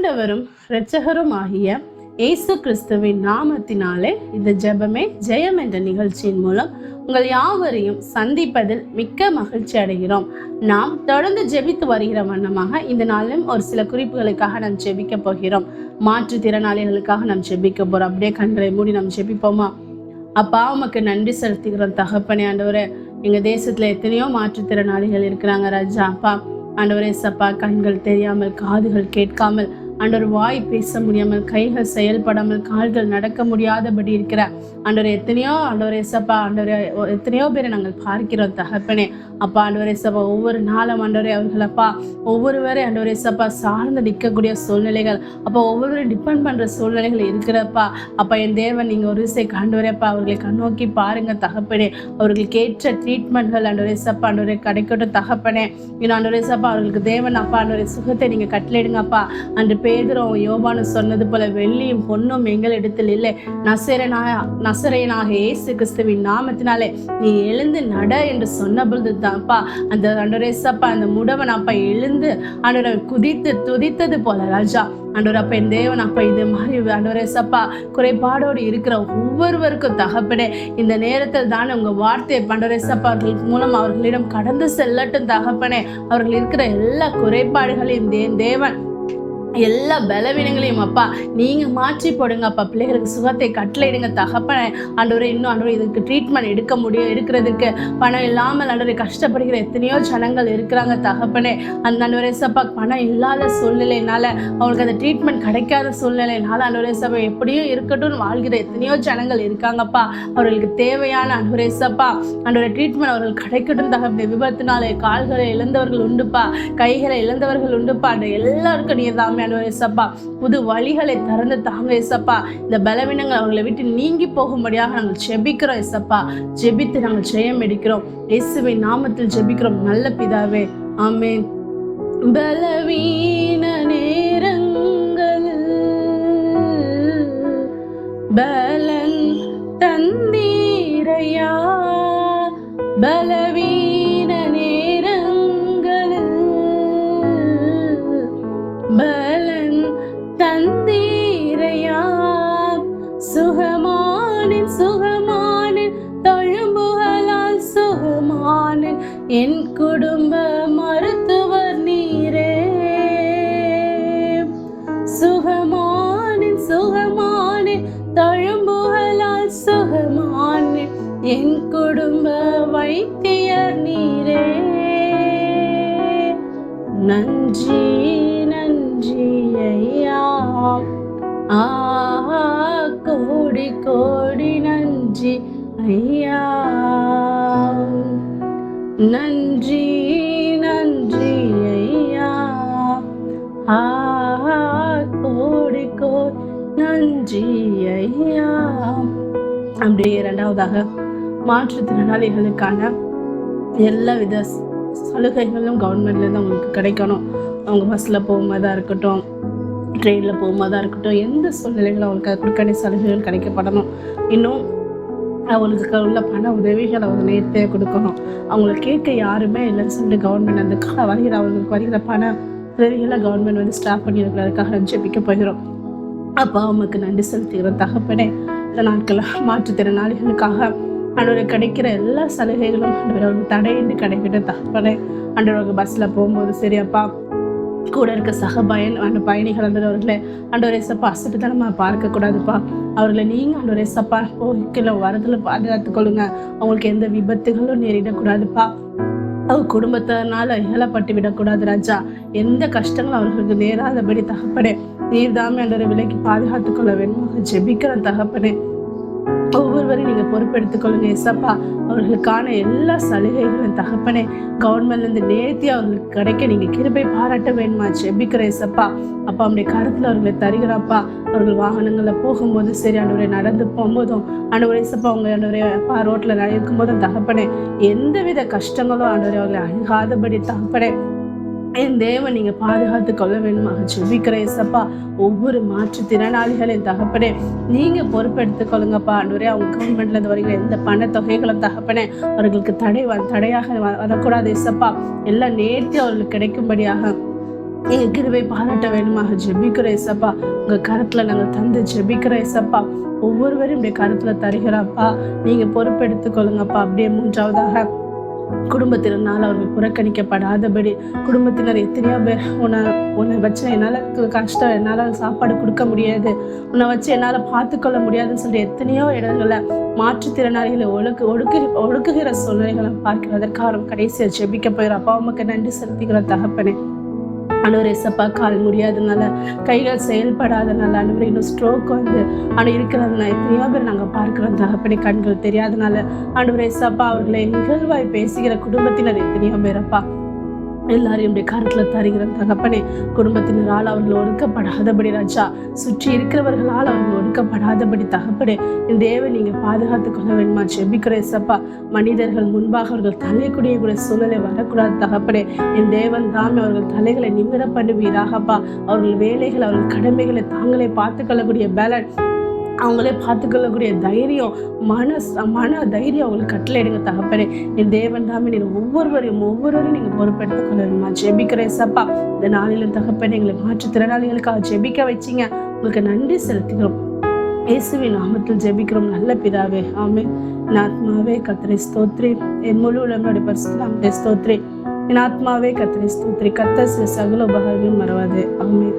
ஆண்டவரும் இரட்சகரும் ஆகிய இயேசு கிறிஸ்துவின் நாமத்தினாலே இந்த ஜெபமே ஜெயம் என்ற நிகழ்ச்சியின் மூலம் உங்கள் யாவரையும் சந்திப்பதில் மிக்க மகிழ்ச்சி அடைகிறோம். நாம் தொடர்ந்து ஜெபித்து வருகிற வண்ணமாக இந்த நாளிலும் ஒரு சில குறிப்புகளுக்காக நாம் ஜெபிக்க போகிறோம். மாற்றுத்திறனாளிகளுக்காக நாம் ஜெபிக்க போறோம். அப்படியே கண்களை மூடி நாம் ஜெபிப்போமா? அப்பா, உமக்கு நன்றி செலுத்துகிறோம் தகப்பனே. ஆண்டவரே, எங்க தேசத்துல எத்தனையோ மாற்றுத்திறனாளிகள் இருக்கிறாங்க ராஜா. அப்பா ஆண்டவரே சப்பா, கண்கள் தெரியாமல், காதுகள் கேட்காமல், ஆண்டவர் வாய் பேச முடியாமல், கைகள் செயல்படாமல், கால்கள் நடக்க முடியாதபடி இருக்கிற ஆண்டவரே எத்தனையோ ஆண்டவரே சப்பா, ஆண்டவரே எத்தனையோ பேரை நாங்கள் பார்க்கிறோம் தகப்பனே. அப்பா ஆண்டவரே சப்பா, ஒவ்வொரு நாளும் ஆண்டவரே அவர்கள் அப்பா ஒவ்வொருவரை ஆண்டவரே சப்பா சார்ந்து நிற்கக்கூடிய சூழ்நிலைகள், அப்போ ஒவ்வொருவரும் டிபெண்ட் பண்ற சூழ்நிலைகள் இருக்கிறப்பா. அப்பா என் தேவன், நீங்க ஒரு விஷயம் ஆண்டவரேப்பா அவர்களை கண்ணோக்கி பாருங்க தகப்பனே. அவர்களுக்கு ஏற்ற ட்ரீட்மெண்ட்கள் ஆண்டவரே சப்பா ஆண்டவரே கிடைக்கட்டும் தகப்பனே. இன்னும் ஆண்டவரே சப்பா அவர்களுக்கு தேவன் அப்பா ஆண்டவரே சுகத்தை நீங்க கட்டளையிடுங்கப்பா. அன்று பேதுரும் யோவானு சொன்னது போல வெள்ளியும் பொன்னும் எங்களிடத்தில் இல்லை, நசரேயனாக இயேசு கிறிஸ்துவின் நாமத்தினாலே நீ எழுந்து நட என்று சொன்ன பொழுது தான்ப்பா அந்த ஆண்டவரே சப்பா அந்த முடவன் அப்பா எழுந்து ஆண்டவரை குதித்து துதித்தது போல ராஜா. ஆண்டவர் அப்பா என் தேவன் அப்பா இது மாதிரி ஆண்டவரே சப்பா குறைபாடோடு இருக்கிற ஒவ்வொருவருக்கும் தகப்பனே இந்த நேரத்தில் தான் உங்க வார்த்தையை ஆண்டவரே சப்பா அவர்கள் மூலம் அவர்களிடம் கடந்து செல்லட்டும் தகப்பனே. அவர்கள் இருக்கிற எல்லா குறைபாடுகளையும் தேவன் எல்லா பலவீனங்களையும் அப்பா நீங்க மாற்றி போடுங்க அப்பா. பிள்ளைகளுக்கு சுகத்தை கட்டளையிடுங்க தகப்பனே. ஆண்டவரே இன்னும் ஆண்டவரே இதுக்கு ட்ரீட்மெண்ட் எடுக்கிறதுக்கு பணம் இல்லாமல் ஆண்டவரே கஷ்டப்படுகிற எத்தனையோ ஜனங்கள் இருக்கிறாங்க தகப்பனே. அந்த ஆண்டவரே சப்பா பணம் இல்லாத சூழ்நிலையினால அவங்களுக்கு அந்த ட்ரீட்மெண்ட் கிடைக்காத சூழ்நிலையினால ஆண்டவரே சப்பா எப்படியும் இருக்கட்டும்னு வாழ்கிற எத்தனையோ ஜனங்கள் இருக்காங்கப்பா. அவர்களுக்கு தேவையான ஆண்டவரே சப்பா ஆண்டவரே ட்ரீட்மெண்ட் அவர்கள் கிடைக்கட்டும் தகப்பனே. விபத்தினாலே கால்களை இழந்தவர்கள் உண்டுப்பா, கைகளை இழந்தவர்கள் உண்டுப்பா. அந்த எல்லாருக்கும் நீர் தாமே சப்பா புது வழிகளை திறந்து தாங்க ஏசப்பா. இந்த பலவீனங்கள் அவங்களை விட்டு நீங்கி போகும்படியாக நாங்கள் ஜெபிக்கிறோம் ஏசப்பா. ஜெபித்து நாங்கள் ஜெயம் எடுக்கிறோம் இயேசுவின் நாமத்தில் ஜெபிக்கிறோம் நல்ல பிதாவே, ஆமென். பலவீன நேரங்களில் பலன் தந்தீரையா, பலவீன நேரங்களில் பலன் தந்தீரையா, சுகமானின் தழும்புகளால் சுகமானின் என் குடும்ப மருத்துவர் நீரே. சுகமானின் தழும்புகளால் சுகமானின் என் குடும்ப வைத்தியர் நீரே. நன்றி நன்றி ஐயா, கோடி கோடி நன்றி ஐயா. நன்றி நன்றி ஐயா, கோடி கோடி நன்றி ஐயா. அப்படியே இரண்டாவதாக மாற்றுத்திறனாளிகளுக்கான எல்லா வித சலுகைகளும் கவர்மெண்ட்லேருந்து அவங்களுக்கு கிடைக்கணும். அவங்க பஸ்ஸில் போகும்போதாக இருக்கட்டும், ட்ரெயினில் போகும்போதாக இருக்கட்டும், எந்த சூழ்நிலைகளும் அவங்களுக்கு கொடுக்க சலுகைகள் கிடைக்கப்படணும். இன்னும் அவங்களுக்கு உள்ள பண உதவிகள் அவங்க நேர்த்தியாக கொடுக்கணும். அவங்களை கேட்க யாருமே இல்லைன்னு சொல்லிட்டு கவர்மெண்ட் அந்த அவங்களுக்கு வருகிற பண உதவிகளை கவர்மெண்ட் ஸ்டாப் பண்ணியிருக்கிறதுக்காக ஜெபிக்க போகிறோம். அப்பா அவங்களுக்கு நன்றி செலுத்துகிறோம் தகப்பனே. இந்த நாட்களில் மாற்றுத்திறனாளிகளுக்காக ஆண்டவருக்கு கிடைக்கிற எல்லா சலுகைகளும் ஆண்டவருக்கு தடையின்றி கிடைக்கட்டும் தகப்பனே. ஆண்டவருக்கு பஸ்ஸில் போகும்போது சரி அப்பா, கூட இருக்க சக பயணிகள் ஆண்டவர்களே ஆண்டவரே சப்பா அசட்டுத்தனமா பார்க்கக்கூடாதுப்பா. அவர்களை நீங்கள் ஆண்டவரே சப்பா போய்க்கில வரதுல பாதுகாத்துக் கொள்ளுங்க. அவங்களுக்கு எந்த விபத்துகளும் நேரிடக்கூடாதுப்பா. அவங்க குடும்பத்தினால இழப்பட்டு விடக்கூடாது ராஜா. எந்த கஷ்டங்களும் அவர்களுக்கு நேராதபடி தகப்பனே நீர் தாமே ஆண்டவரை விலைக்கு பாதுகாத்துக் கொள்ள வேணும் ஜெபிக்கிற தகப்பனே. ஒவ்வொருவரையும் நீங்க பொறுப்பெடுத்துக் கொள்ளுங்க ஏசப்பா. அவர்களுக்கான எல்லா சலுகைகளும் தகப்பனே கவர்மெண்ட்லேருந்து நேர்த்தி அவர்களுக்கு கிடைக்க நீங்க கிருபை பாராட்ட வேணுமா ஜெபிக்கிற ஏசப்பா. அப்பா அவனுடைய கருத்துல அவர்களை தருகிறப்பா. அவர்கள் வாகனங்களில் போகும்போது சரி ஆண்டவரை நடந்து போகும்போதும் ஆண்டவரை ஏசப்பா அவங்க ஆண்டவரை அப்பா ரோட்ல இருக்கும்போதும் தகப்பனே எந்தவித கஷ்டங்களும் ஆண்டவரை அவர்களை அணுகாதபடி தகப்பனே என் தேவன் நீங்க பாதுகாத்து கொள்ள வேண்டுமாக ஜெபிக்கிற ஏசப்பா. ஒவ்வொரு மாற்றுத்திறனாளிகளின் தகப்பனே நீங்க பொறுப்பெடுத்துக் கொள்ளுங்கப்பா. ஆண்டவரே அவங்க கவர்மெண்ட்ல இருந்து வருகிற எந்த பண தொகைகளும் தகப்பனே அவர்களுக்கு தடையாக வரக்கூடாது ஏசப்பா. எல்லாம் நேர்த்தி அவர்களுக்கு கிடைக்கும்படியாக நீங்க கிருபை பாராட்ட வேண்டுமாக ஜெபிக்கிற ஏசப்பா. உங்க கருத்துல நாங்கள் தந்து ஜெபிக்கிற ஏசப்பா. ஒவ்வொருவரும் இப்படி கருத்துல தருகிறாப்பா. நீங்க பொறுப்பெடுத்துக் கொள்ளுங்கப்பா. அப்படியே மூன்றாவதாக குடும்பத்தினரால் அவர்கள் புறக்கணிக்கப்படாதபடி, குடும்பத்தினர் எத்தனையோ பேர் உன்னை வச்சு என்னால் கஷ்டம், என்னால் சாப்பாடு கொடுக்க முடியாது, உன்னை வச்சு என்னால் பார்த்துக்கொள்ள முடியாதுன்னு சொல்லி எத்தனையோ இடங்களை மாற்றுத்திறனாளிகளை ஒடுக்குகிற சூழ்நிலைகளை பார்க்கிறதற்காக கடைசியாக ஜெபிக்க போயிடும். அப்பா உமக்கு நன்றி செலுத்திக்கிற தகப்பனே. ஆண்டவரே ஏசப்பா, கால் முடியாதனால, கைகள் செயல்படாதனால, ஆண்டவரே இன்னும் ஸ்ட்ரோக் இருக்கிறதுனால எத்தனையோ பேர் நாங்கள் பார்க்கிறோம் தகப்பனே. கண்கள் தெரியாதனால ஆண்டவரே ஏசப்பா, அவர்களை நிகழ்வாய் பேசுகிற குடும்பத்தினர் எத்தனையோ பேரப்பா. எல்லாரையும் இப்படி கருத்துல தருகிற தகப்பனே. குடும்பத்தினரால் அவர்கள் ஒடுக்கப்படாதபடி ராஜா, சுற்றி இருக்கிறவர்களால் அவர்கள் ஒடுக்கப்படாதபடி தகப்பனே என் தேவன் நீங்க பாதுகாத்துக் கொள்ள வேண்டுமா ஜெபிக்கிற ஏசப்பா. மனிதர்கள் முன்பாக அவர்கள் தலைக்குடிய சூழ்நிலை வரக்கூடாது தகப்பனே. என் தேவன் தாமே அவர்கள் தலைகளை நிமிர பண்ணுவீராகப்பா. அவர்கள் வேலைகள், அவர்கள் கடமைகளை தாங்களே பார்த்துக்கொள்ளக்கூடிய பேலன், அவங்களே பார்த்துக்கொள்ளக்கூடிய தைரியம், மன தைரியம் அவங்களுக்கு கட்டளையிடுங்க தகப்பனே. என் தேவன் தாமே நீங்க ஒவ்வொருவரையும் நீங்க பொறுப்பெடுத்துக் கொள்ள வேண்டுமா ஜெபிக்கிற ஏசப்பா. இந்த நாளிலும் தகப்பனே எங்களை மாற்றுத்திறனாளிகளுக்காக ஜெபிக்க வச்சிங்க, உங்களுக்கு நன்றி செலுத்துகிறோம். இயேசுவின் நாமத்தில் ஜெபிக்கிறோம் நல்ல பிதாவே, ஆமென். என் ஆத்மாவே கர்த்தரை ஸ்தோத்திரி, என் முழு உடம்போடு பரிசுத்த நாமத்தை ஸ்தோத்திரி. என் ஆத்மாவே கர்த்தரை ஸ்தோத்திரி, கர்த்தர் சகல உபகாரங்களையும் மறவாதே, ஆமென்.